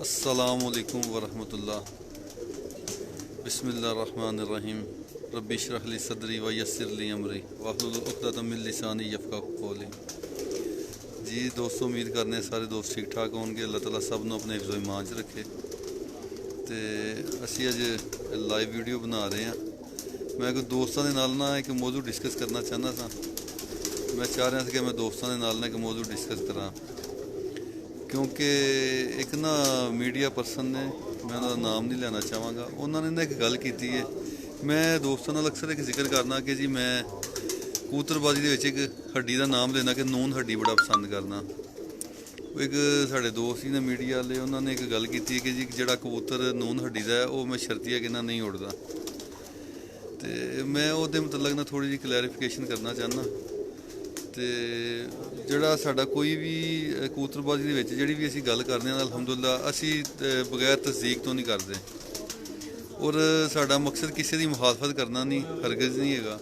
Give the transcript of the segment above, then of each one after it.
अस्सलामुअलैकुम वरहमतुल्लाह। बिस्मिल्लाहिर्रहमानिर्रहीम। रब्बि इश्रह ली सदरी व यस्सिर ली अमरी वहलुल उक़दतम मिन लिसानी यफ़क़हू क़ौली। जी दोस्तों, उम्मीद करने सारे दोस्त ठीक ठाक होंगे। अल्लाह ताला सब नूं अपने हिफ्ज़ो ईमान च रखे। तो असी अज लाइव वीडियो बना रहे हैं। मैं कोई दोस्तों के नाल ना एक मौजू डिस्कस करना चाहता था। मैं चाह रहा था कि मैं दोस्तों के नाल ना एक मौजू डिस्कस करा, क्योंकि एक ना मीडिया पर्सन ने, मैं उन्होंने नाम नहीं लेना चाहवागा, उन्होंने ना एक गल की है। मैं दोस्तों नाल अक्सर एक जिक्र करना कि जी मैं कबूतरबाजी के एक हड्डी का नाम लेना कि नून हड्डी बड़ा पसंद करना। एक साढ़े दोस्त ही ने मीडिया वाले, उन्होंने एक गल की है कि जी जोड़ा कबूतर नून हड्डी का है वो मैं शर्तिया कि ना नहीं उड़ता। तो मैं वो मतलब ना थोड़ी जी क्लैरिफिकेशन करना चाहना। तो जोड़ा साडा कोई भी कबूतरबाजी जी भी असी गल करने अलहमदुलिल्लाह असी बगैर तस्दीक तो नहीं करते। और साडा मकसद किसी की मुखालफत करना नहीं, हरगिज़ नहीं है।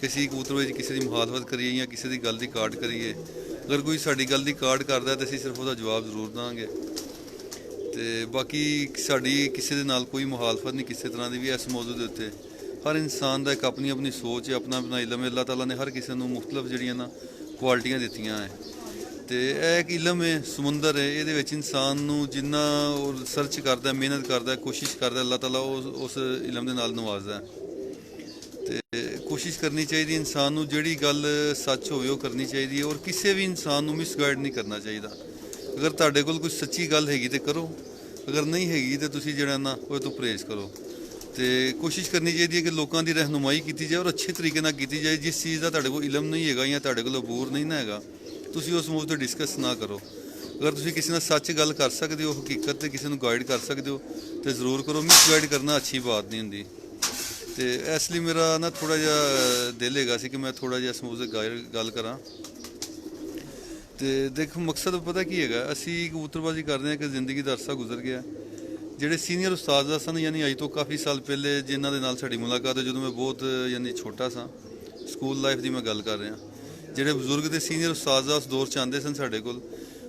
किसी कबूतरबाजी किसी की मुखालफत करिए या किसी की गल की काट करिए। अगर कोई साड़ी गल की काट करता है तो असी सिर्फ उसका जवाब जरूर देंगे। तो बाकी साड़ी किसी के नाल कोई मुखालफत नहीं किसी तरह की भी। इस मौजू के उत्ते हर इंसान का एक अपनी अपनी सोच है, अपना अपना इलम है। अल्लाह ताला ने हर किसी को मुख्तलिफ जड़ियाँ ना क्वालिटियाँ दित्तियां है। तो यह एक इलम है, समुंदर है। ये इंसान जिन्ना सर्च करता, मेहनत करता, कोशिश करता, अल्लाह ताला उस इलम के नाल नवाजदा है। तो कोशिश करनी चाहिए इंसान को, जिहड़ी गल सच होवे वो करनी चाहिए। और किसी भी इंसान को मिसगाइड नहीं करना चाहिए। अगर तुहाडे कोल कोई सच्ची गल हैगी तो करो, अगर नहीं हैगी तो तुसीं जिहड़ा ना वो तो परहेज़ करो। तो कोशिश करनी चाहिए कि लोगों की रहनुमाई की जाए और अच्छे तरीके की जाए। जिस चीज़ का तुहाडे कोल इलम नहीं है या तुहाडे कोल अबूर नहीं ना है, तुसीं उस मौजू पर डिस्कस ना करो। अगर तुसीं किसी नाल सच गल कर सकते हो, हकीकत से किसी को गाइड कर सकते हो तो ज़रूर करो। मिसगाइड करना अच्छी बात नहीं होंदी। तो इसलिए मेरा ना थोड़ा जिहा दिल हैगा कि मैं थोड़ा जिहा इस मौजू पर गल करा। तो देखो मकसद पता की है, असी कबूतरबाजी करते हैं कि जिंदगी का अरसा गुजर गया। ਜਿਹੜੇ ਸੀਨੀਅਰ ਉਸਤਾਦ ਸਨ, यानी अज तो काफ़ी साल पहले जिन्हों के नाल साडी मुलाकात है, जो मैं बहुत यानी छोटा सा स्कूल लाइफ की मैं गल कर रहा। जोड़े बजुर्ग तो सीनीयर उस्ताद उस दौर च आते सन साढ़े कोल,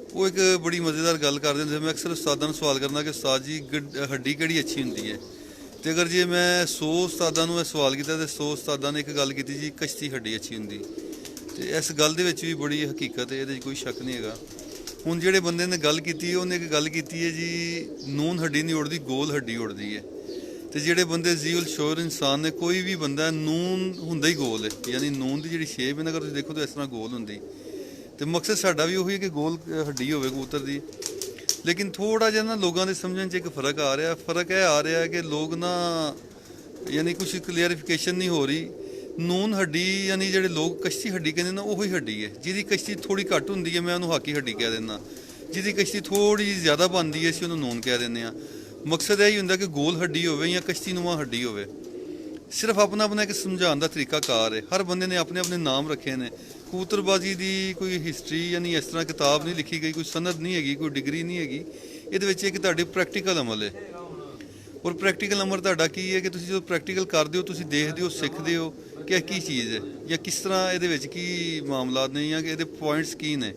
वो एक बड़ी मज़ेदार गल करते थे। मैं अक्सर उस्तादा सवाल करना कि उस्ताद जी हड्डी किहड़ी अच्छी होंगी है। तो अगर जे मैं 100 उस्तादा सवाल किया तो 100 उस्तादा ने एक गल की जी कश्ती हड्डी अच्छी होंगी। तो इस गल के भी बड़ी हकीकत है, ये कोई शक नहीं है। ਹੁਣ ਜਿਹੜੇ ਬੰਦੇ ਨੇ ਗੱਲ ਕੀਤੀ ਉਹਨੇ ਇੱਕ ਗੱਲ ਕੀਤੀ ਹੈ ਜੀ ਨੂਨ ਹੱਡੀ ਨਹੀਂ ਉੜਦੀ, ਗੋਲ ਹੱਡੀ ਉੜਦੀ ਹੈ। ਤੇ ਜਿਹੜੇ ਬੰਦੇ ਜ਼ੀਉਲ ਸ਼ੋਰ ਇਨਸਾਨ ਨੇ, ਕੋਈ ਵੀ ਬੰਦਾ ਨੂਨ ਹੁੰਦਾ ਹੀ ਗੋਲ ਹੈ। ਯਾਨੀ ਨੂਨ ਦੀ ਜਿਹੜੀ ਸ਼ੇਪ ਹੈ ਨਾ, ਅਗਰ ਤੁਸੀਂ ਦੇਖੋ ਤਾਂ ਇਸ ਤਰ੍ਹਾਂ ਗੋਲ ਹੁੰਦੀ। ਤੇ ਮਕਸਦ ਸਾਡਾ ਵੀ ਉਹੀ ਹੈ ਕਿ ਗੋਲ ਹੱਡੀ ਹੋਵੇ ਕਬੂਤਰ ਦੀ। ਲੇਕਿਨ ਥੋੜਾ ਜਿਹਾ ਨਾ ਲੋਕਾਂ ਦੇ ਸਮਝਣ 'ਚ ਇੱਕ ਫਰਕ ਆ ਰਿਹਾ। ਫਰਕ ਇਹ ਆ ਰਿਹਾ ਕਿ ਲੋਕ ਨਾ ਯਾਨੀ ਕੁਝ ਕਲੀਅਰਿਫਿਕੇਸ਼ਨ ਨਹੀਂ ਹੋ ਰਹੀ। ਨੂਨ ਹੱਡੀ यानी ਜਿਹੜੇ लोग कश्ती हड्डी कहते ना, ਉਹੀ हड्डी है। ਜਿਹਦੀ कश्ती थोड़ी घट होंगी है मैं उन्होंने हाकी हड्डी कह देना। ਜਿਹਦੀ कश्ती थोड़ी ज़्यादा बनती है असीं उन्होंने ਨੂਨ कह दें। मकसद यही होंगे कि गोल हड्डी हो या कश्ती नुमा हड्डी हो। सिर्फ अपना अपना एक समझाने का तरीका कार है। हर बंदे ने अपने अपने नाम रखे हैं। कबूतरबाजी की कोई हिस्टरी यानी इस तरह किताब नहीं लिखी गई, कोई सनद नहीं हैगी, कोई डिग्री नहीं हैगी। ये एक तुहाडे प्रैक्टिकल अमल है। और प्रैक्टिकल अमल तुहाडा की है कि तुसीं जो प्रैक्टिकल करते हो, तुसीं देखते हो, सीखते हो कि की चीज़ है या किस तरह ये की मामलात ने या कि ये पॉइंट्स की ने।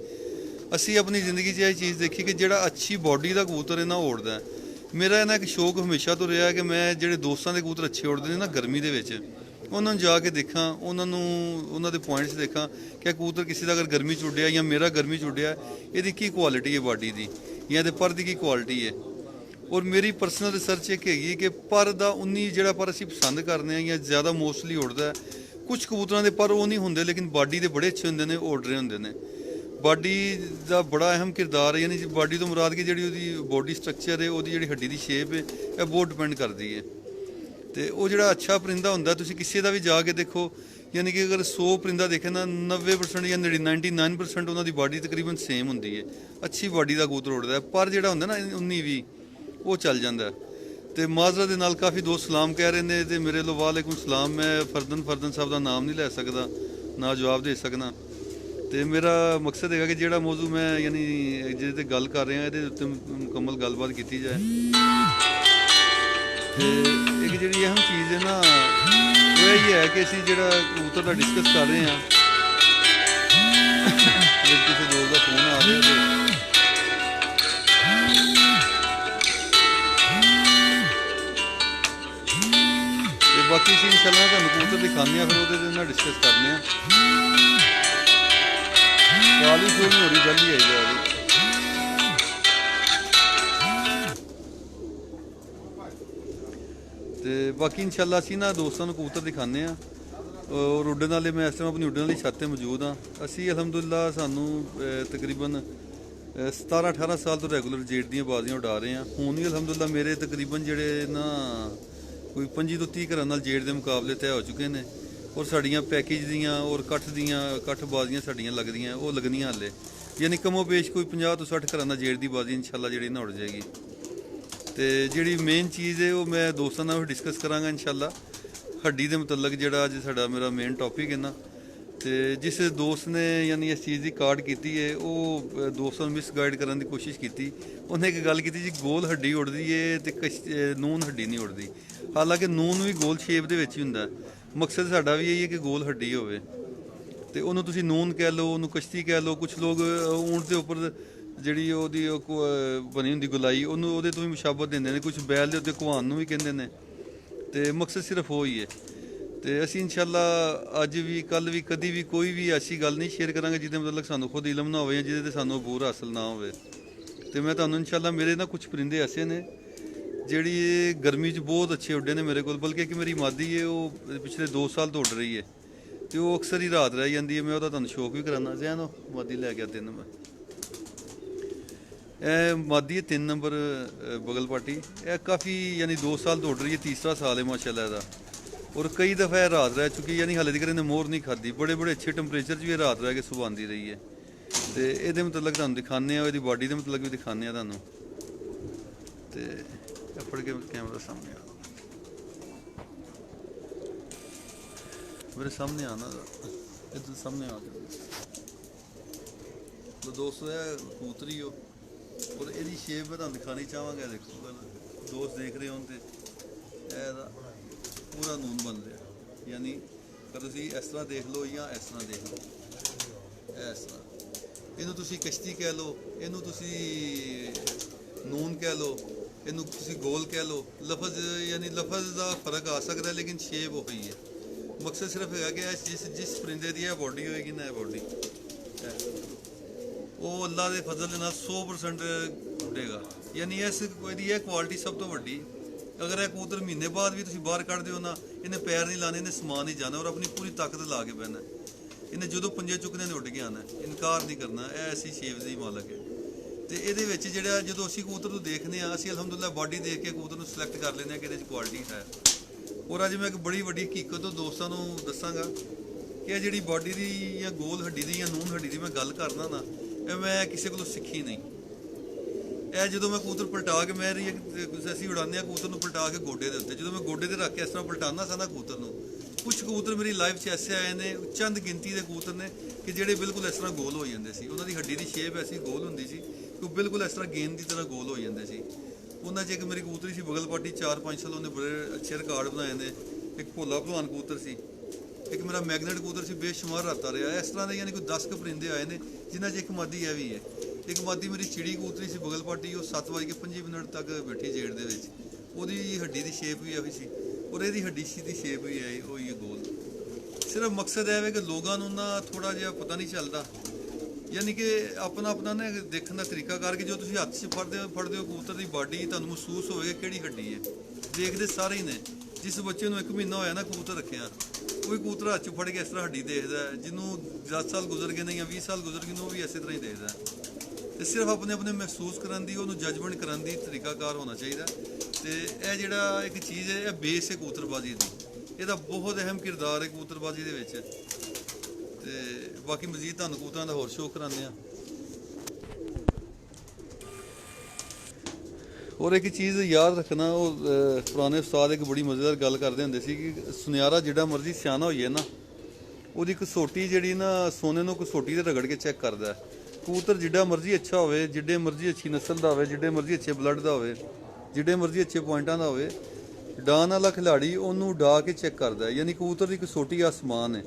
असी अपनी जिंदगी यह चीज़ देखी कि जोड़ा अच्छी बॉडी का कबूतर है ना उड़ता है। मेरा ना एक शौक हमेशा तो रहा है कि मैं जो दोस्तों के कबूतर अच्छे उड़ते हैं ना गर्मी के, उन्होंने जाके देखा, उन्होंने पॉइंट्स देखा कि कबूतर किसी का अगर गर्मी च उड्डिया या मेरा गर्मी च उड्डिया, ये की क्वालिटी है बॉडी की या पर की क्वालिटी है। और मेरी पर्सनल रिसर्च एक हैगी कि पर का 19 जोड़ा पर असी पसंद करते हैं या ज़्यादा मोस्टली उड़ता है। कुछ कबूतरों के पर वो नहीं होंगे, लेकिन बॉडी के बड़े अच्छे होंगे ने, उड़ रहे होंगे ने। बॉडी का बड़ा अहम किरदार है। यानी बॉडी तो मुराद की जी बॉडी स्ट्रक्चर है, वो जी हड्डी की शेप है, यह बहुत डिपेंड करती है। तो वो जो अच्छा परिंदा होंगे, तुम किसी का भी जाके देखो, यानी कि अगर 100 परिंदा देखे ना 90% या 99% उन्होंने बॉडी तकरीबन सेम होंगी है। अच्छी बॉडी का कबूतर उड़ता है। पर जोड़ा होंगे ना 19-20 वो चल जाता है। तो माजरा के नाल काफ़ी दोस्त सलाम कह रहे हैं, तो मेरे लो वालेकुम सलाम। मैं फरदन साहब का नाम नहीं लै सकता, ना जवाब दे सकना। तो मेरा मकसद है कि जोड़ा मौजू मैं यानी जिहदे गल कर रहा ये उत्ते मुकम्मल गलबात की जाए। तो एक जी अहम चीज़ है ना, वो यही है कि असीं जिहड़ा कबूतर का डिस्कस कर रहे हैं। किसी दोस्त का फोन आ रहा है बाकी ਅਸੀਂ इंशाल्लाह ਤੁਹਾਨੂੰ ਕਬੂਤਰ ਦਿਖਾਉਂਦੇ ਆ, ਫਿਰ ਉਹਦੇ ਨਾਲ ਡਿਸਕਸ ਕਰਨੇ ਆ। ਕਾਲੀ ਸੋਹਣੀ ਹੋ ਰਹੀ ਜਲਦੀ ਆਈ ਜਾ ਰਹੀ। ਤੇ ਬਾਕੀ इंशाल्लाह ਅਸੀਂ ਨਾ ਦੋਸਤਾਂ ਨੂੰ ਕਬੂਤਰ ਦਿਖਾਉਂਦੇ ਆ। ਔਰ ਉੱਡਣ ਵਾਲੇ ਮੈਂ ਇਸ ਟਾਈਮ ਆਪਣੀ ਉੱਡਣ ਵਾਲੀ ਛੱਤ 'ਤੇ ਮੌਜੂਦ ਹਾਂ। ਅਸੀਂ ਅਲਹਮਦੁਲਿਲਾ ਸਾਨੂੰ ਤਕਰੀਬਨ 17-18 ਸਾਲ ਤੋਂ ਰੈਗੂਲਰ ਜੇਟ ਦੀਆਂ ਬਾਜ਼ੀਆਂ ਉਡਾ ਰਹੇ ਹਾਂ। ਹੁਣ ਵੀ ਅਲਹਮਦੁਲਿਲਾ ਮੇਰੇ ਤਕਰੀਬਨ ਜਿਹੜੇ ਨਾ ਕੋਈ 25 ਤੋਂ 30 ਘਰਾਂ ਨਾਲ ਜੇਟ ਦੇ ਮੁਕਾਬਲੇ ਤੈਅ ਹੋ ਚੁੱਕੇ ਨੇ। ਔਰ ਸਾਡੀਆਂ ਪੈਕੇਜ ਦੀਆਂ ਔਰ ਕੱਠ ਬਾਜ਼ੀਆਂ ਸਾਡੀਆਂ ਲੱਗਦੀਆਂ, ਉਹ ਲੱਗਣੀਆਂ ਹਾਲੇ, ਯਾਨੀ ਕਮੋ ਪੇਸ਼ ਕੋਈ 50 ਤੋਂ 60 ਘਰਾਂ ਨਾਲ ਜੇਟ ਦੀ ਬਾਜ਼ੀ ਇੰਸ਼ਾਅੱਲਾ ਜਿਹੜੀ ਨਾ ਉੱਡ ਜਾਏਗੀ। ਤੇ ਜਿਹੜੀ ਮੇਨ ਚੀਜ਼ ਹੈ ਉਹ ਮੈਂ ਦੋਸਤਾਂ ਨਾਲ ਡਿਸਕਸ ਕਰਾਂਗਾ ਇੰਸ਼ਾਅੱਲਾ, ਹੱਡੀ ਦੇ ਮੁਤਲਕ ਜਿਹੜਾ ਅੱਜ ਸਾਡਾ ਮੇਰਾ ਮੇਨ ਟੌਪਿਕ ਹੈ ਨਾ। ਤੇ ਜਿਸ ਦੋਸਤ ਨੇ ਯਾਨੀ ਇਸ ਚੀਜ਼ ਦੀ ਕਾਰਡ ਕੀਤੀ ਹੈ ਉਹ ਦੋਸਤਾਂ ਨੂੰ ਮਿਸਗਾਈਡ ਕਰਨ ਦੀ ਕੋਸ਼ਿਸ਼ ਕੀਤੀ। ਉਹਨੇ ਇੱਕ ਗੱਲ ਕੀਤੀ ਜੀ ਗੋਲ ਹੱਡੀ ਉੱਡਦੀ ਹੈ ਤੇ ਨੂਨ ਹੱਡੀ ਨਹੀਂ ਉੱਡਦੀ। ਹਾਲਾਂਕਿ ਨੂਨ ਵੀ ਗੋਲ ਸ਼ੇਪ ਦੇ ਵਿੱਚ ਹੀ ਹੁੰਦਾ। ਮਕਸਦ ਸਾਡਾ ਵੀ ਇਹੀ ਹੈ ਕਿ ਗੋਲ ਹੱਡੀ ਹੋਵੇ। ਤੇ ਉਹਨੂੰ ਤੁਸੀਂ ਨੂਨ ਕਹਿ ਲਓ, ਉਹਨੂੰ ਕਸ਼ਤੀ ਕਹਿ ਲਓ। ਕੁਛ ਲੋਕ ਊਂਠ ਦੇ ਉੱਪਰ ਜਿਹੜੀ ਉਹਦੀ ਬਣੀ ਹੁੰਦੀ ਗੁਲਾਈ ਉਹਨੂੰ ਉਹਦੇ ਤੋਂ ਵੀ ਮੁਸ਼ਾਬਤ ਦਿੰਦੇ ਨੇ। ਕੁਛ ਬੈਲ ਦੇ ਉੱਤੇ ਘੁਆਨ ਨੂੰ ਵੀ ਕਹਿੰਦੇ ਨੇ। ਤੇ ਮਕਸਦ ਸਿਰਫ ਉਹ ਹੀ ਹੈ। ਤੇ ਅਸੀਂ ਇੰਸ਼ਾਅੱਲਾ ਅੱਜ ਵੀ ਕੱਲ ਵੀ ਕਦੀ ਵੀ ਕੋਈ ਵੀ ਐਸੀ ਗੱਲ ਨਹੀਂ ਸ਼ੇਅਰ ਕਰਾਂਗੇ ਜਿਹਦੇ ਮਤਲਬ ਸਾਨੂੰ ਖੁਦ ਇਲਮ ਨਾ ਹੋਵੇ ਜਾਂ ਜਿਹਦੇ ਤੇ ਸਾਨੂੰ ਅਬੂਰ ਹਾਸਲ ਨਾ ਹੋਵੇ। ਤੇ ਮੈਂ ਤੁਹਾਨੂੰ ਇੰਸ਼ਾਅੱਲਾ ਮੇਰੇ ਨਾ ਕੁਝ ਪਰਿੰਦੇ ਐਸੇ ਨੇ ਜਿਹੜੀ ਗਰਮੀ 'ਚ ਬਹੁਤ ਅੱਛੇ ਉੱਡੇ ਨੇ ਮੇਰੇ ਕੋਲ, ਬਲਕਿ ਕਿ ਮੇਰੀ ਮਾਦੀ ਹੈ ਉਹ ਪਿਛਲੇ 2 ਸਾਲ ਤੋਂ ਉੱਡ ਰਹੀ ਹੈ ਤੇ ਉਹ ਅਕਸਰ ਹੀ ਰਾਤ ਰਹਿ ਜਾਂਦੀ ਹੈ। ਮੈਂ ਉਹਦਾ ਤੁਹਾਨੂੰ ਸ਼ੌਕ ਵੀ ਕਰਾਉਣਾ। ਜ਼ੈਨ ਮਾਦੀ ਲੈ ਗਿਆ 3 ਨੰਬਰ। ਇਹ ਮਾਦੀ ਹੈ 3 ਨੰਬਰ ਬਗਲ ਪਾਟੀ। ਇਹ ਕਾਫੀ ਯਾਨੀ 2 ਸਾਲ ਤੋਂ ਉੱਡ ਰਹੀ ਹੈ, ਤੀਸਰਾ ਸਾਲ ਹੈ ਮਾਸ਼ਾਅੱਲਾ ਇਹਦਾ। ਔਰ ਕਈ ਦਫਾ ਇਹ ਰਾਤ ਰਹਿ ਚੁੱਕੀ, ਯਾਨੀ ਹਾਲੇ ਤੱਕ ਇਹਨੇ ਮੋਹਰ ਨਹੀਂ ਖਾਧੀ। ਬੜੇ ਅੱਛੇ ਟੈਂਪਰੇਚਰ 'ਚ ਵੀ ਇਹ ਰਾਤ ਰਹਿ ਕੇ ਸੁਬਹ ਆਉਂਦੀ ਰਹੀ ਹੈ। ਤੇ ਇਹਦੇ ਮੁਤਲਕ ਤੁਹਾਨੂੰ ਦਿਖਾਉਂਦੇ ਆ, ਇਹਦੀ ਬਾਡੀ ਦੇ ਮੁਤਲਕ ਵੀ ਦਿਖਾਉਂਦੇ ਆ ਤੁਹਾਨੂੰ। ਤੇ ਫੜ ਕੇ ਕੈਮਰਾ ਸਾਹਮਣੇ ਆ, ਮੇਰੇ ਸਾਹਮਣੇ ਆਣਾ, ਇਹਦੇ ਸਾਹਮਣੇ ਆ ਕੇ ਦੋਸਤੋ ਇਹ ਕਬੂਤਰੀ ਹੋ। ਔਰ ਇਹਦੀ ਸ਼ੇਪ ਮੈਂ ਤੁਹਾਨੂੰ ਦਿਖਾਣੀ ਚਾਹਾਂਗਾ। ਦੇਖੋ ਦੋਸਤ ਦੇਖ ਰਹੇ ਹੋਣ ਤੇ ਇਹਦਾ ਪੂਰਾ ਨੂਨ ਬਣ ਰਿਹਾ, ਯਾਨੀ ਤਾਂ ਤੁਸੀਂ ਇਸ ਤਰ੍ਹਾਂ ਦੇਖ ਲਓ ਜਾਂ ਇਸ ਤਰ੍ਹਾਂ ਦੇਖ ਲਓ। ਇਸ ਤਰ੍ਹਾਂ ਇਹਨੂੰ ਤੁਸੀਂ ਕਸ਼ਤੀ ਕਹਿ ਲਓ, ਇਹਨੂੰ ਤੁਸੀਂ ਨੂਨ ਕਹਿ ਲਓ, ਇਹਨੂੰ ਤੁਸੀਂ ਗੋਲ ਕਹਿ ਲਓ। ਲਫ਼ਜ਼ ਯਾਨੀ ਲਫ਼ਜ਼ ਦਾ ਫਰਕ ਆ ਸਕਦਾ ਲੇਕਿਨ ਸ਼ੇਪ ਉਹੀ ਹੈ। ਮਕਸਦ ਸਿਰਫ ਹੈਗਾ ਕਿ ਜਿਸ ਪਰਿੰਦੇ ਦੀ ਇਹ ਬਾਡੀ ਹੋਏਗੀ ਨਾ, ਇਹ ਬਾਡੀ ਉਹ ਅੱਲਾ ਦੇ ਫਜ਼ਲ ਦੇ ਨਾਲ 100% ਉੱਡੇਗਾ। ਯਾਨੀ ਇਹਦੀ ਇਹ ਕੁਆਲਿਟੀ ਸਭ ਤੋਂ ਵੱਡੀ। ਅਗਰ ਇਹ ਕਬੂਤਰ ਮਹੀਨੇ ਬਾਅਦ ਵੀ ਤੁਸੀਂ ਬਾਹਰ ਕੱਢ ਦਿਓ ਨਾ, ਇਹਨੇ ਪੈਰ ਨਹੀਂ ਲਾਣੇ, ਇਹਨੇ ਸਮਾਨ ਨਹੀਂ ਜਾਣਾ ਔਰ ਆਪਣੀ ਪੂਰੀ ਤਾਕਤ ਲਾ ਕੇ ਬਹਿਣਾ। ਇਹਨੇ ਜਦੋਂ ਪੰਜੇ ਚੁੱਕਣੇ ਨੇ ਉੱਡ ਕੇ ਆਉਣਾ, ਇਨਕਾਰ ਨਹੀਂ ਕਰਨਾ। ਇਹ ਐਸੀ ਸ਼ੇਪ ਦੀ ਮਾਲਕ ਹੈ। ਤੇ ਇਹਦੇ ਵਿੱਚ ਜਿਹੜਾ ਜਦੋਂ ਅਸੀਂ ਕਬੂਤਰ ਨੂੰ ਦੇਖਦੇ ਹਾਂ, ਅਸੀਂ ਅਲਹਮਦੁਲਿਲਾ ਬਾਡੀ ਦੇਖ ਕੇ ਕਬੂਤਰ ਨੂੰ ਸਿਲੈਕਟ ਕਰ ਲੈਂਦੇ ਹਾਂ ਕਿ ਇਹਦੇ 'ਚ ਕੁਆਲਿਟੀ ਹੈ। ਔਰ ਅੱਜ ਮੈਂ ਇੱਕ ਬੜੀ ਵੱਡੀ ਹਕੀਕਤ ਉਹ ਦੋਸਤਾਂ ਨੂੰ ਦੱਸਾਂਗਾ ਕਿ ਇਹ ਜਿਹੜੀ ਬਾਡੀ ਦੀ ਜਾਂ ਗੋਲ ਹੱਡੀ ਦੀ ਜਾਂ ਨੂਨ ਹੱਡੀ ਦੀ ਮੈਂ ਗੱਲ ਕਰਦਾ ਨਾ, ਇਹ ਮੈਂ ਕਿਸੇ ਕੋਲੋਂ ਸਿੱਖੀ ਨਹੀਂ। ਇਹ ਜਦੋਂ ਮੈਂ ਕਬੂਤਰ ਪਲਟਾ ਕੇ ਅਸੀਂ ਉਡਾਉਂਦੇ ਹਾਂ ਕਬੂਤਰ ਨੂੰ ਪਲਟਾ ਕੇ ਗੋਡੇ ਦੇ ਉੱਤੇ, ਜਦੋਂ ਮੈਂ ਗੋਡੇ ਤੇ ਰੱਖ ਕੇ ਇਸ ਤਰ੍ਹਾਂ ਪਲਟਾਉਂਦਾ ਸਾਂ ਨਾ ਕਬੂਤਰ ਨੂੰ, ਕੁਝ ਕਬੂਤਰ ਮੇਰੀ ਲਾਈਫ 'ਚ ਐਸੇ ਆਏ ਨੇ, ਚੰਦ ਗਿਣਤੀ ਦੇ ਕਬੂਤਰ ਨੇ ਕਿ ਜਿਹੜੇ ਬਿਲਕੁਲ ਇਸ ਤਰ੍ਹਾਂ ਗੋਲ ਹੋ ਜਾਂਦੇ ਸੀ। ਉਹਨਾਂ ਦੀ ਹੱਡੀ ਦੀ ਸ਼ੇਪ ਐਸੀ ਗੋਲ ਹੁੰਦੀ ਸੀ ਕਿ ਉਹ ਬਿਲਕੁਲ ਇਸ ਤਰ੍ਹਾਂ ਗੇਂਦ ਦੀ ਤਰ੍ਹਾਂ ਗੋਲ ਹੋ ਜਾਂਦੇ ਸੀ। ਉਹਨਾਂ 'ਚ ਇੱਕ ਮੇਰੀ ਕਬੂਤਰੀ ਸੀ ਬਗਲ ਪਾਟੀ, 4-5 ਸਾਲ ਉਹਨੇ ਬੜੇ ਅੱਛੇ ਰਿਕਾਰਡ ਬਣਾਏ ਨੇ। ਇੱਕ ਭੋਲਾ ਭਲਵਾਨ ਕਬੂਤਰ ਸੀ, ਇੱਕ ਮੇਰਾ ਮੈਗਨੇਟ ਕਬੂਤਰ ਸੀ, ਬੇਸ਼ੁਮਾਰ ਰਾਤਾ ਰਿਹਾ। ਇਸ ਤਰ੍ਹਾਂ ਦੇ ਯਾਨੀ ਕੋਈ 10 ਕੁ ਪਰਿੰਦੇ ਆਏ ਨੇ ਜਿਨ੍ਹਾਂ 'ਚ ਇੱਕ ਮਾਦੀ ਇਹ ਵੀ ਹੈ। ਇੱਕ ਮਾਦੀ ਮੇਰੀ ਚਿੜੀ ਕਬੂਤਰੀ ਸੀ ਬਗਲ ਪਾਟੀ, ਉਹ 7:25 ਤੱਕ ਬੈਠੀ ਜੇੜ ਦੇ ਵਿੱਚ। ਉਹਦੀ ਹੱਡੀ ਦੀ ਸ਼ੇਪ ਵੀ ਇਹੀ ਸੀ ਔਰ ਇਹਦੀ ਹੱਡੀ ਦੀ ਸ਼ੇਪ ਵੀ ਹੈ ਉਹੀ ਹੈ ਗੋਲ। ਸਿਰਫ ਮਕਸਦ ਇਹ ਹੈ ਕਿ ਲੋਕਾਂ ਨੂੰ ਨਾ ਥੋੜਾ ਜਿਹਾ ਪਤਾ ਨਹੀਂ ਚੱਲਦਾ, ਯਾਨੀ ਕਿ ਆਪਣਾ ਨਾ ਦੇਖਣ ਦਾ ਤਰੀਕਾ ਕਰਕੇ ਜੋ ਤੁਸੀਂ ਹੱਥ 'ਚ ਫੜਦੇ ਹੋ ਕਬੂਤਰ ਦੀ ਬਾਡੀ, ਤੁਹਾਨੂੰ ਮਹਿਸੂਸ ਹੋਵੇਗਾ ਕਿਹੜੀ ਹੱਡੀ ਹੈ। ਦੇਖਦੇ ਸਾਰੇ ਹੀ ਨੇ। ਜਿਸ ਬੱਚੇ ਨੂੰ 1 ਮਹੀਨਾ ਹੋਇਆ ਨਾ ਕਬੂਤਰ ਰੱਖਿਆ, ਕੋਈ ਕਬੂਤਰ ਹੱਥ 'ਚ ਫੜ ਕੇ ਇਸ ਤਰ੍ਹਾਂ ਹੱਡੀ ਦੇਖਦਾ। ਜਿਹਨੂੰ 10 ਸਾਲ ਗੁਜ਼ਰ ਗਏ ਨੇ ਜਾਂ 20 ਸਾਲ ਗੁਜ਼ਰ ਗਏ ਨੇ, ਉਹ ਵੀ ਇਸੇ ਤਰ੍ਹਾਂ ਹੀ ਦੇਖਦਾ। ਤੇ ਸਿਰਫ ਆਪਣੇ ਮਹਿਸੂਸ ਕਰਨ ਦੀ, ਉਹਨੂੰ ਜੱਜਮੈਂਟ ਕਰਨ ਦੀ ਤਰੀਕਾਕਾਰ ਹੋਣਾ ਚਾਹੀਦਾ। ਤੇ ਇਹ ਜਿਹੜਾ ਇੱਕ ਚੀਜ਼ ਹੈ, ਇਹ ਬੇਸ ਹੈ ਕਬੂਤਰਬਾਜ਼ੀ ਦੀ। ਇਹਦਾ ਬਹੁਤ ਅਹਿਮ ਕਿਰਦਾਰ ਹੈ ਕਬੂਤਰਬਾਜ਼ੀ ਦੇ ਵਿੱਚ। ਤੇ ਬਾਕੀ ਮਜ਼ੀਦ ਤੁਹਾਨੂੰ ਕਬੂਤਰਾਂ ਦਾ ਹੋਰ ਸ਼ੌਕ ਕਰਾਉਂਦੇ ਹਾਂ। ਔਰ ਇੱਕ ਚੀਜ਼ ਯਾਦ ਰੱਖਣਾ, ਉਹ ਪੁਰਾਣੇ ਉਸਤਾਦ ਇੱਕ ਬੜੀ ਮਜ਼ੇਦਾਰ ਗੱਲ ਕਰਦੇ ਹੁੰਦੇ ਸੀ ਕਿ ਸੁਨਿਆਰਾ ਜਿਹੜਾ ਮਰਜ਼ੀ ਸਿਆਣਾ ਹੋਈਏ ਨਾ, ਉਹਦੀ ਕਸੌਟੀ ਜਿਹੜੀ ਨਾ ਸੋਨੇ ਨੂੰ ਕਸੌਟੀ ਤੇ ਰਗੜ ਕੇ ਚੈੱਕ ਕਰਦਾ। ਕਬੂਤਰ ਜਿੱਡਾ ਮਰਜ਼ੀ ਅੱਛਾ ਹੋਵੇ, ਜਿੱਡੇ ਮਰਜ਼ੀ ਅੱਛੀ ਨਸਲ ਦਾ ਹੋਵੇ, ਜਿੱਡੇ ਮਰਜ਼ੀ ਅੱਛੇ ਬਲੱਡ ਦਾ ਹੋਵੇ, ਜਿੱਡੇ ਮਰਜ਼ੀ ਅੱਛੇ ਪੁਆਇੰਟਾਂ ਦਾ ਹੋਵੇ, ਡਾਨ ਵਾਲਾ ਖਿਲਾੜੀ ਉਹਨੂੰ ਡਾ ਕੇ ਚੈੱਕ ਕਰਦਾ। ਯਾਨੀ ਕਬੂਤਰ ਦੀ ਕਸੌਟੀ ਆਸਮਾਨ ਹੈ।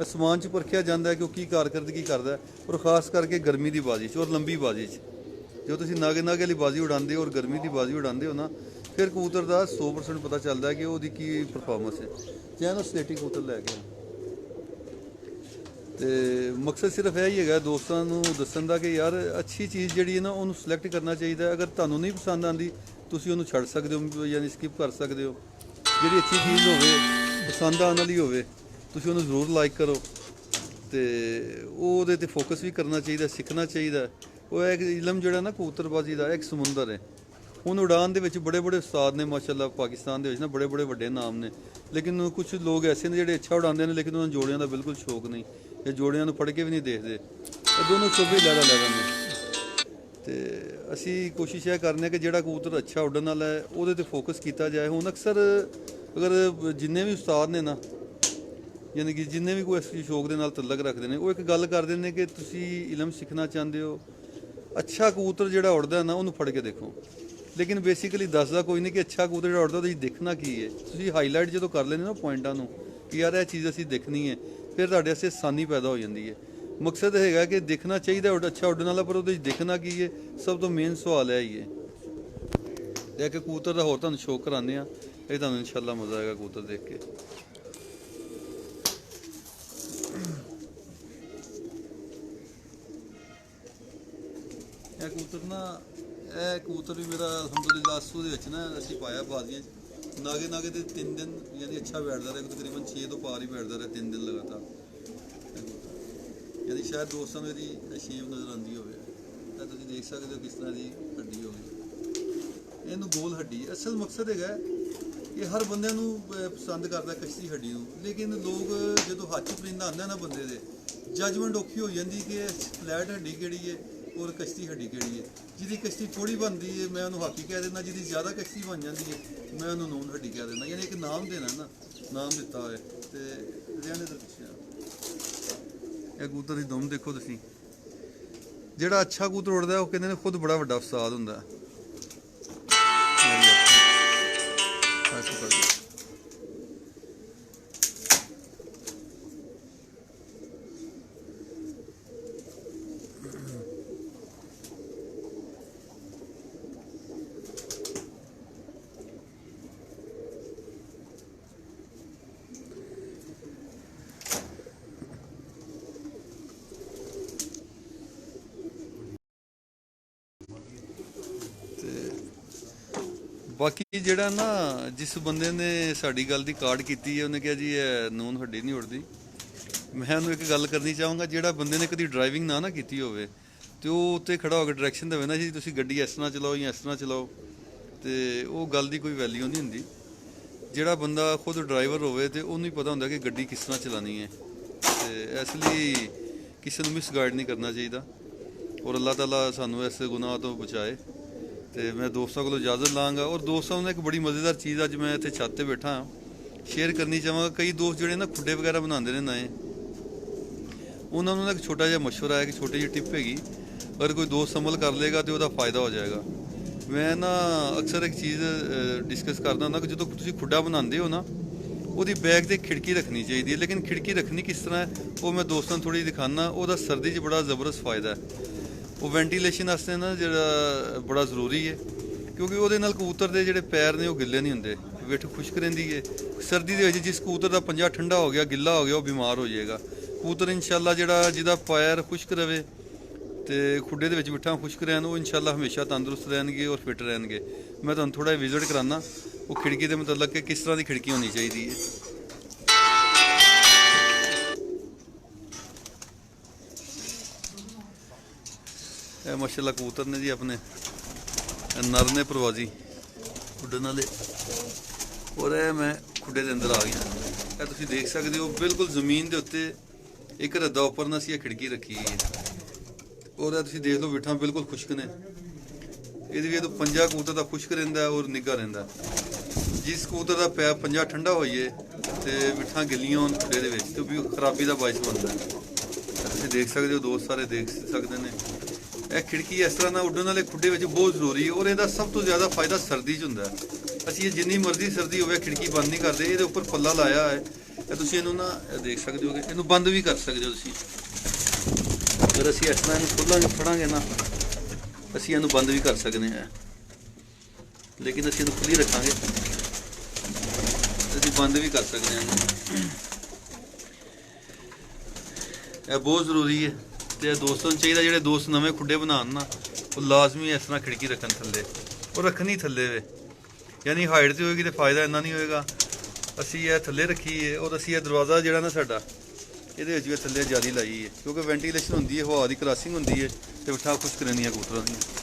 ਆਸਮਾਨ 'ਚ ਪਰਖਿਆ ਜਾਂਦਾ ਕਿ ਉਹ ਕੀ ਕਾਰਕਰਦਗੀ ਕਰਦਾ। ਔਰ ਖਾਸ ਕਰਕੇ ਗਰਮੀ ਦੀ ਬਾਜ਼ੀ 'ਚ ਔਰ ਲੰਬੀ ਬਾਜ਼ੀ 'ਚ, ਜੋ ਤੁਸੀਂ ਨਾਗੇ ਵਾਲੀ ਬਾਜ਼ੀ ਉਡਾਉਂਦੇ ਹੋ ਔਰ ਗਰਮੀ ਦੀ ਬਾਜ਼ੀ ਉਡਾਉਂਦੇ ਹੋ ਨਾ, ਫਿਰ ਕਬੂਤਰ ਦਾ 100% ਪਤਾ ਚੱਲਦਾ ਕਿ ਉਹਦੀ ਕੀ ਪਰਫਾਰਮੈਂਸ ਹੈ। ਜਾਂ ਨਾ ਸਲੇਟੀ ਕਬੂਤਰ ਲੈ ਗਿਆ ਤੇ ਮਕਸਦ ਸਿਰਫ ਇਹ ਹੀ ਹੈਗਾ ਦੋਸਤਾਂ ਨੂੰ ਦੱਸਣ ਦਾ ਕਿ ਯਾਰ ਅੱਛੀ ਚੀਜ਼ ਜਿਹੜੀ ਹੈ ਨਾ ਉਹਨੂੰ ਸਿਲੈਕਟ ਕਰਨਾ ਚਾਹੀਦਾ। ਅਗਰ ਤੁਹਾਨੂੰ ਨਹੀਂ ਪਸੰਦ ਆਉਂਦੀ ਤੁਸੀਂ ਉਹਨੂੰ ਛੱਡ ਸਕਦੇ ਹੋ, ਯਾਨੀ ਸਕਿਪ ਕਰ ਸਕਦੇ ਹੋ। ਜਿਹੜੀ ਅੱਛੀ ਚੀਜ਼ ਹੋਵੇ, ਪਸੰਦ ਆਉਣ ਵਾਲੀ ਹੋਵੇ, ਤੁਸੀਂ ਉਹਨੂੰ ਜ਼ਰੂਰ ਲਾਈਕ ਕਰੋ ਤੇ ਉਹਦੇ ਤੇ ਫੋਕਸ ਵੀ ਕਰਨਾ ਚਾਹੀਦਾ, ਸਿੱਖਣਾ ਚਾਹੀਦਾ। ਉਹ ਇੱਕ ਇਲਮ ਜਿਹੜਾ ਨਾ ਕਬੂਤਰਬਾਜ਼ੀ ਦਾ ਇੱਕ ਸਮੁੰਦਰ ਹੈ। ਹੁਣ ਉਡਾਨ ਦੇ ਵਿੱਚ ਬੜੇ ਬੜੇ ਉਸਤਾਦ ਨੇ ਮਾਸ਼ਾਅੱਲਾ, ਪਾਕਿਸਤਾਨ ਦੇ ਵਿੱਚ ਨਾ ਬੜੇ ਬੜੇ ਵੱਡੇ ਨਾਮ ਨੇ, ਲੇਕਿਨ ਕੁਝ ਲੋਕ ਐਸੇ ਨੇ ਜਿਹੜੇ ਅੱਛਾ ਉਡਾਉਂਦੇ ਨੇ ਲੇਕਿਨ ਉਹਨਾਂ ਨੂੰ ਜੋੜਿਆਂ ਦਾ ਬਿਲਕੁਲ ਸ਼ੌਕ ਨਹੀਂ, ਇਹ ਜੋੜਿਆਂ ਨੂੰ ਫੜ ਕੇ ਵੀ ਨਹੀਂ ਦੇਖਦੇ। ਇਹ ਦੋਨੋਂ ਸ਼ੋਭੇ ਲੈਦਾ ਲੈ ਨੇ। ਤੇ ਅਸੀਂ ਕੋਸ਼ਿਸ਼ ਇਹ ਕਰਨੇ ਕਿ ਜਿਹੜਾ ਕਬੂਤਰ ਅੱਛਾ ਉੱਡਣ ਵਾਲਾ ਹੈ ਉਹਦੇ ਤੇ ਫੋਕਸ ਕੀਤਾ ਜਾਏ। ਹੁਣ ਅਕਸਰ ਅਗਰ ਜਿੰਨੇ ਵੀ ਉਸਤਾਦ ਨੇ ਨਾ, ਯਾਨੀ ਕਿ ਜਿੰਨੇ ਵੀ ਕੋਈ ਇਸ ਸ਼ੌਕ ਦੇ ਨਾਲ ਤਲਕ ਰੱਖਦੇ ਨੇ, ਉਹ ਇੱਕ ਗੱਲ ਕਰਦੇ ਨੇ ਕਿ ਤੁਸੀਂ ਇਲਮ ਸਿੱਖਣਾ ਚਾਹੁੰਦੇ ਹੋ, ਅੱਛਾ ਕਬੂਤਰ ਜਿਹੜਾ ਉੱਡਦਾ ਨਾ ਉਹਨੂੰ ਫੜ ਕੇ ਦੇਖੋ। ਲੇਕਿਨ ਬੇਸਿਕਲੀ ਦੱਸਦਾ ਕੋਈ ਨਹੀਂ ਕਿ ਅੱਛਾ ਕਬੂਤਰ ਜਿਹੜਾ ਉੱਡਦਾ ਉਹਦੇ 'ਚ ਦੇਖਣਾ ਕੀ ਹੈ। ਤੁਸੀਂ ਹਾਈਲਾਈਟ ਜਦੋਂ ਕਰ ਲੈਂਦੇ ਨਾ ਪੁਆਇੰਟਾਂ ਨੂੰ ਕਿ ਯਾਰ ਇਹ ਚੀਜ਼ ਅਸੀਂ ਦੇਖਣੀ ਹੈ, ਫਿਰ ਤੁਹਾਡੇ ਵਾਸਤੇ ਆਸਾਨੀ ਪੈਦਾ ਹੋ ਜਾਂਦੀ ਹੈ। ਮਕਸਦ ਹੈਗਾ ਕਿ ਦੇਖਣਾ ਚਾਹੀਦਾ ਅੱਛਾ ਉੱਡਣ ਵਾਲਾ, ਪਰ ਉਹਦੇ 'ਚ ਦੇਖਣਾ ਕੀ ਹੈ, ਸਭ ਤੋਂ ਮੇਨ ਸਵਾਲ ਹੈ ਹੀ ਹੈ। ਇਹ ਕਿ ਕਬੂਤਰ ਦਾ ਹੋਰ ਤੁਹਾਨੂੰ ਸ਼ੌਕ ਕਰਾਉਂਦੇ ਆ, ਇਹ ਤੁਹਾਨੂੰ ਇਨਸ਼ਾਅੱਲਾ ਮਜ਼ਾ ਆਏਗਾ ਕਬੂਤਰ ਦੇਖ ਕੇ। ਇਹ ਕਬੂਤਰ ਵੀ ਮੇਰਾ ਅਲਹਮਦੁਲਿਲਾ ਆਸੂ ਦੇ ਵਿੱਚ ਨਾ ਅਸੀਂ ਪਾਇਆ ਬਾਜ਼ੀਆਂ 'ਚ। ਨਾਗੇ ਤੇ 3 ਦਿਨ ਯਾਨੀ ਅੱਛਾ ਬੈਠਦਾ ਰਿਹਾ, ਤਕਰੀਬਨ 6 ਤੋਂ ਪਾਰ ਹੀ ਬੈਠਦਾ ਰਿਹਾ 3 ਦਿਨ ਲਗਾਤਾਰ। ਯਾਨੀ ਸ਼ਾਇਦ ਦੋਸਤਾਂ ਨੂੰ ਇਹਦੀ ਸ਼ੇਪ ਨਜ਼ਰ ਆਉਂਦੀ ਹੋਵੇ, ਤਾਂ ਤੁਸੀਂ ਦੇਖ ਸਕਦੇ ਹੋ ਕਿਸ ਤਰ੍ਹਾਂ ਦੀ ਹੱਡੀ ਹੋਵੇ। ਇਹਨੂੰ ਗੋਲ ਹੱਡੀ ਅਸਲ ਮਕਸਦ ਹੈਗਾ ਕਿ ਹਰ ਬੰਦਿਆਂ ਨੂੰ ਪਸੰਦ ਕਰਦਾ ਕਸ਼ਤੀ ਹੱਡੀ ਨੂੰ, ਲੇਕਿਨ ਲੋਕ ਜਦੋਂ ਹੱਥ 'ਚ ਪਰਿੰਦਾ ਆਉਂਦਾ ਨਾ ਬੰਦੇ ਦੇ, ਜੱਜਮੈਂਟ ਔਖੀ ਹੋ ਜਾਂਦੀ ਕਿ ਫਲੈਟ ਹੱਡੀ ਕਿਹੜੀ ਹੈ ਔਰ ਕਸ਼ਤੀ ਹੱਡੀ ਕਿਹੜੀ ਹੈ। ਜਿਹਦੀ ਕਸ਼ਤੀ ਥੋੜੀ ਬਣਦੀ ਹੈ ਮੈਂ ਉਹਨੂੰ ਹਾਕੀ ਕਹਿ ਦਿੰਦਾ, ਜਿਹਦੀ ਜ਼ਿਆਦਾ ਕਸ਼ਤੀ ਬਣ ਜਾਂਦੀ ਹੈ ਮੈਂ ਉਹਨੂੰ ਨੂਨ ਹੱਡੀ ਕਹਿ ਦਿੰਦਾ। ਯਾਨੀ ਇੱਕ ਨਾਮ ਦੇਣਾ ਨਾ, ਨਾਮ ਦਿੱਤਾ ਹੋਇਆ। ਤੇ ਰਹਿਣੇ ਦਾ ਪਿੱਛੇ ਇਹ ਕਬੂਤਰ ਦੀ ਦਮ ਦੇਖੋ ਤੁਸੀਂ। ਜਿਹੜਾ ਅੱਛਾ ਕਬੂਤਰ ਉੱਡਦਾ ਉਹ ਕਹਿੰਦੇ ਨੇ ਖੁਦ ਬੜਾ ਵੱਡਾ ਉਸਤਾਦ ਹੁੰਦਾ। ਬਾਕੀ ਜਿਹੜਾ ਨਾ ਜਿਸ ਬੰਦੇ ਨੇ ਸਾਡੀ ਗੱਲ ਦੀ ਕਾਰਡ ਕੀਤੀ ਹੈ ਉਹਨੇ ਕਿਹਾ ਜੀ ਇਹ ਨੂਨ ਹੱਡੀ ਨਹੀਂ ਉੜਦੀ। ਮੈਂ ਉਹਨੂੰ ਇੱਕ ਗੱਲ ਕਰਨੀ ਚਾਹੂੰਗਾ, ਜਿਹੜਾ ਬੰਦੇ ਨੇ ਕਦੀ ਡਰਾਈਵਿੰਗ ਨਾ ਕੀਤੀ ਹੋਵੇ ਤੇ ਉਹ ਉੱਤੇ ਖੜਾ ਹੋ ਕੇ ਡਾਇਰੈਕਸ਼ਨ ਦੇਵੇ ਨਾ ਜੀ ਤੁਸੀਂ ਗੱਡੀ ਇਸ ਤਰ੍ਹਾਂ ਚਲਾਓ ਜਾਂ ਇਸ ਤਰ੍ਹਾਂ ਚਲਾਓ, ਤੇ ਉਹ ਗੱਲ ਦੀ ਕੋਈ ਵੈਲਿਊ ਨਹੀਂ ਹੁੰਦੀ। ਜਿਹੜਾ ਬੰਦਾ ਖੁਦ ਡਰਾਈਵਰ ਹੋਵੇ ਤੇ ਉਹਨੂੰ ਹੀ ਪਤਾ ਹੁੰਦਾ ਕਿ ਗੱਡੀ ਕਿਸ ਤਰ੍ਹਾਂ ਚਲਾਉਣੀ ਹੈ। ਤੇ ਇਸ ਲਈ ਕਿਸੇ ਨੂੰ ਮਿਸਗਾਈਡ ਨਹੀਂ ਕਰਨਾ ਚਾਹੀਦਾ ਔਰ ਅੱਲਾਹ ਤਾਲਾ ਸਾਨੂੰ ਇਸ ਗੁਨਾਹ ਤੋਂ ਬਚਾਏ। ਤੇ ਮੈਂ ਦੋਸਤਾਂ ਕੋਲੋਂ ਇਜਾਜ਼ਤ ਲਾਂਗਾ। ਔਰ ਦੋਸਤਾਂ ਨੂੰ ਇੱਕ ਬੜੀ ਮਜ਼ੇਦਾਰ ਚੀਜ਼ ਅੱਜ ਮੈਂ ਇੱਥੇ ਛੱਤ ਤੇ ਬੈਠਾ ਹਾਂ ਸ਼ੇਅਰ ਕਰਨੀ ਚਾਹਾਂਗਾ। ਕਈ ਦੋਸਤ ਜਿਹੜੇ ਨਾ ਖੁੱਡੇ ਵਗੈਰਾ ਬਣਾਉਂਦੇ ਨੇ ਨਵੇਂ, ਉਹਨਾਂ ਨੂੰ ਨਾ ਇੱਕ ਛੋਟਾ ਜਿਹਾ ਮਸ਼ਵਰਾ ਹੈ ਕਿ ਛੋਟੀ ਜਿਹੀ ਟਿਪ ਹੈਗੀ, ਅਗਰ ਕੋਈ ਦੋਸਤ ਅਮਲ ਕਰ ਲੇਗਾ ਤੇ ਉਹਦਾ ਫਾਇਦਾ ਹੋ ਜਾਏਗਾ। ਮੈਂ ਨਾ ਅਕਸਰ ਇੱਕ ਚੀਜ਼ ਡਿਸਕਸ ਕਰਦਾ ਹੁੰਦਾ ਕਿ ਜਦੋਂ ਤੁਸੀਂ ਖੁੱਡਾ ਬਣਾਉਂਦੇ ਹੋ ਨਾ ਉਹਦੀ ਬੈਕ ਤੇ ਖਿੜਕੀ ਰੱਖਣੀ ਚਾਹੀਦੀ ਹੈ। ਲੇਕਿਨ ਖਿੜਕੀ ਰੱਖਣੀ ਕਿਸ ਤਰ੍ਹਾਂ ਹੈ ਉਹ ਮੈਂ ਦੋਸਤਾਂ ਨੂੰ ਥੋੜ੍ਹੀ ਦਿਖਾਉਣਾ। ਉਹਦਾ ਸਰਦੀ 'ਚ ਬੜਾ ਜ਼ਬਰਦਸਤ ਫਾਇਦਾ ਹੈ। ਉਹ ਵੈਂਟੀਲੇਸ਼ਨ ਵਾਸਤੇ ਨਾ ਜਿਹੜਾ ਬੜਾ ਜ਼ਰੂਰੀ ਹੈ, ਕਿਉਂਕਿ ਉਹਦੇ ਨਾਲ ਕਬੂਤਰ ਦੇ ਜਿਹੜੇ ਪੈਰ ਨੇ ਉਹ ਗਿੱਲੇ ਨਹੀਂ ਹੁੰਦੇ, ਵਿੱਠ ਖੁਸ਼ਕ ਰਹਿੰਦੀ ਹੈ। ਸਰਦੀ ਦੇ ਵਿੱਚ ਜਿਸ ਕਬੂਤਰ ਦਾ ਪੰਜਾ ਠੰਡਾ ਹੋ ਗਿਆ, ਗਿੱਲਾ ਹੋ ਗਿਆ, ਉਹ ਬਿਮਾਰ ਹੋ ਜਾਏਗਾ। ਕਬੂਤਰ ਇਨਸ਼ਾਅੱਲਾ ਜਿਹਦਾ ਪੈਰ ਖੁਸ਼ਕ ਰਵੇ ਤੇ ਖੁੱਡੇ ਦੇ ਵਿੱਚ ਬਿੱਠਾਂ ਖੁਸ਼ਕ ਰਹਿਣ, ਉਹ ਇਨਸ਼ਾਅੱਲਾ ਹਮੇਸ਼ਾ ਤੰਦਰੁਸਤ ਰਹਿਣਗੇ ਔਰ ਫਿੱਟ ਰਹਿਣਗੇ। ਮੈਂ ਤੁਹਾਨੂੰ ਥੋੜਾ ਜਿਹਾ ਵਿਜ਼ਿਟ ਕਰਾਉਣਾ ਉਹ ਖਿੜਕੀ ਦੇ ਮੁਤਲਕ ਕਿ ਕਿਸ ਤਰ੍ਹਾਂ ਦੀ ਖਿੜਕੀ ਹੋਣੀ ਚਾਹੀਦੀ ਹੈ। ਇਹ ਮਾਸ਼ਾਅੱਲਾ ਕਬੂਤਰ ਨੇ ਜੀ ਆਪਣੇ ਨਰ ਨੇ ਪ੍ਰਵਾਜ਼ੀ ਉੱਡਣ ਵਾਲੇ, ਔਰ ਇਹ ਮੈਂ ਖੁੱਡੇ ਦੇ ਅੰਦਰ ਆ ਗਿਆ। ਇਹ ਤੁਸੀਂ ਦੇਖ ਸਕਦੇ ਹੋ ਬਿਲਕੁਲ ਜ਼ਮੀਨ ਦੇ ਉੱਤੇ ਇੱਕ ਰੱਦਾ ਉੱਪਰ ਨਾ ਅਸੀਂ ਇਹ ਖਿੜਕੀ ਰੱਖੀ ਹੈ ਔਰ ਇਹ ਤੁਸੀਂ ਦੇਖ ਲਓ ਬਿੱਠਾਂ ਬਿਲਕੁਲ ਖੁਸ਼ਕ ਨੇ। ਇਹਦੀ ਵੀ ਪੰਜਾ ਕਬੂਤਰ ਦਾ ਖੁਸ਼ਕ ਰਹਿੰਦਾ ਔਰ ਨਿੱਘਾ ਰਹਿੰਦਾ। ਜਿਸ ਕਬੂਤਰ ਦਾ ਪੈਰ ਪੰਜਾ ਠੰਡਾ ਹੋਈਏ ਤੇ ਬਿੱਠਾਂ ਗਿੱਲੀਆਂ ਹੋਣ ਖੁੱਡੇ ਦੇ ਵਿੱਚ ਤੇ ਵੀ ਖਰਾਬੀ ਦਾ ਬਾਇਸ ਬਣਦਾ। ਤੁਸੀਂ ਦੇਖ ਸਕਦੇ ਹੋ, ਦੋਸਤ ਸਾਰੇ ਦੇਖ ਸਕਦੇ ਨੇ। ਇਹ ਖਿੜਕੀ ਇਸ ਤਰ੍ਹਾਂ ਨਾਲ ਉੱਡਣ ਵਾਲੇ ਖੁੱਡੇ ਵਿੱਚ ਬਹੁਤ ਜ਼ਰੂਰੀ ਹੈ ਔਰ ਇਹਦਾ ਸਭ ਤੋਂ ਜ਼ਿਆਦਾ ਫਾਇਦਾ ਸਰਦੀ 'ਚ ਹੁੰਦਾ। ਅਸੀਂ ਇਹ ਜਿੰਨੀ ਮਰਜ਼ੀ ਸਰਦੀ ਹੋਵੇ ਖਿੜਕੀ ਬੰਦ ਨਹੀਂ ਕਰਦੇ, ਇਹਦੇ ਉੱਪਰ ਪੱਲਾ ਲਾਇਆ ਹੈ। ਇਹ ਤੁਸੀਂ ਇਹਨੂੰ ਨਾ ਦੇਖ ਸਕਦੇ ਹੋ ਕਿ ਇਹਨੂੰ ਬੰਦ ਵੀ ਕਰ ਸਕਦੇ ਹੋ ਤੁਸੀਂ। ਅਗਰ ਅਸੀਂ ਇਸ ਤਰ੍ਹਾਂ ਇਹਨੂੰ ਖੋਲਾਂਗੇ ਫੜਾਂਗੇ ਨਾ ਅਸੀਂ ਇਹਨੂੰ ਬੰਦ ਵੀ ਕਰ ਸਕਦੇ ਹਾਂ। लेकिन ਅਸੀਂ ਇਹਨੂੰ ਖੁੱਲੀ ਰੱਖਾਂਗੇ, ਅਸੀਂ ਬੰਦ ਵੀ ਕਰ ਸਕਦੇ ਹਾਂ। ਇਹ ਬਹੁਤ ਜ਼ਰੂਰੀ ਹੈ ਤੇ ਦੋਸਤਾਂ ਨੂੰ ਚਾਹੀਦਾ ਜਿਹੜੇ ਦੋਸਤ ਨਵੇਂ ਖੁੱਡੇ ਬਣਾਉਣ ਨਾ, ਉਹ ਲਾਜ਼ਮੀ ਇਸ ਤਰ੍ਹਾਂ ਖਿੜਕੀ ਰੱਖਣ ਥੱਲੇ, ਉਹ ਰੱਖਣੀ ਥੱਲੇ ਵੇ, ਯਾਨੀ ਹਾਈਟ ਤੇ ਹੋਏਗੀ ਤੇ ਫਾਇਦਾ ਇੰਨਾ ਨਹੀਂ ਹੋਏਗਾ। ਅਸੀਂ ਇਹ ਥੱਲੇ ਰੱਖੀ ਹੈ ਔਰ ਅਸੀਂ ਇਹ ਦਰਵਾਜ਼ਾ ਜਿਹੜਾ ਨਾ ਸਾਡਾ ਇਹਦੇ ਵਿੱਚ ਵੀ ਥੱਲੇ ਜਾਲੀ ਲਾਈ ਹੈ, ਕਿਉਂਕਿ ਵੈਂਟੀਲੇਸ਼ਨ ਹੁੰਦੀ ਹੈ, ਹਵਾ ਦੀ ਕ੍ਰਾਸਿੰਗ ਹੁੰਦੀ ਹੈ ਤੇ ਉੱਠਾ ਖੁਸ਼ਕ ਰਹਿੰਦੀਆਂ ਕਬੂਤਰਾਂ ਦੀਆਂ।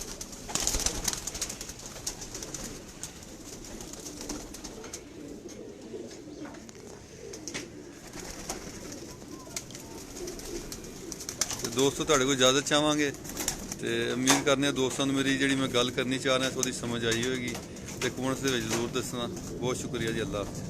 ਦੋਸਤੋ ਤੁਹਾਡੇ ਕੋਲ ਇਜਾਜ਼ਤ ਚਾਹਾਂਗੇ ਤੇ ਉਮੀਦ ਕਰਨੇ ਆ ਦੋਸਤਾਂ ਨੂੰ ਮੇਰੀ ਜਿਹੜੀ ਮੈਂ ਗੱਲ ਕਰਨੀ ਚਾਹ ਰਿਹਾ ਉਹਦੀ ਸਮਝ ਆਈ ਹੋਏਗੀ ਤੇ ਕਮੈਂਟਸ ਦੇ ਵਿੱਚ ਜ਼ਰੂਰ ਦੱਸਣਾ। ਬਹੁਤ ਸ਼ੁਕਰੀਆ ਜੀ, ਅੱਲਾ ਹਾਫਿਜ਼।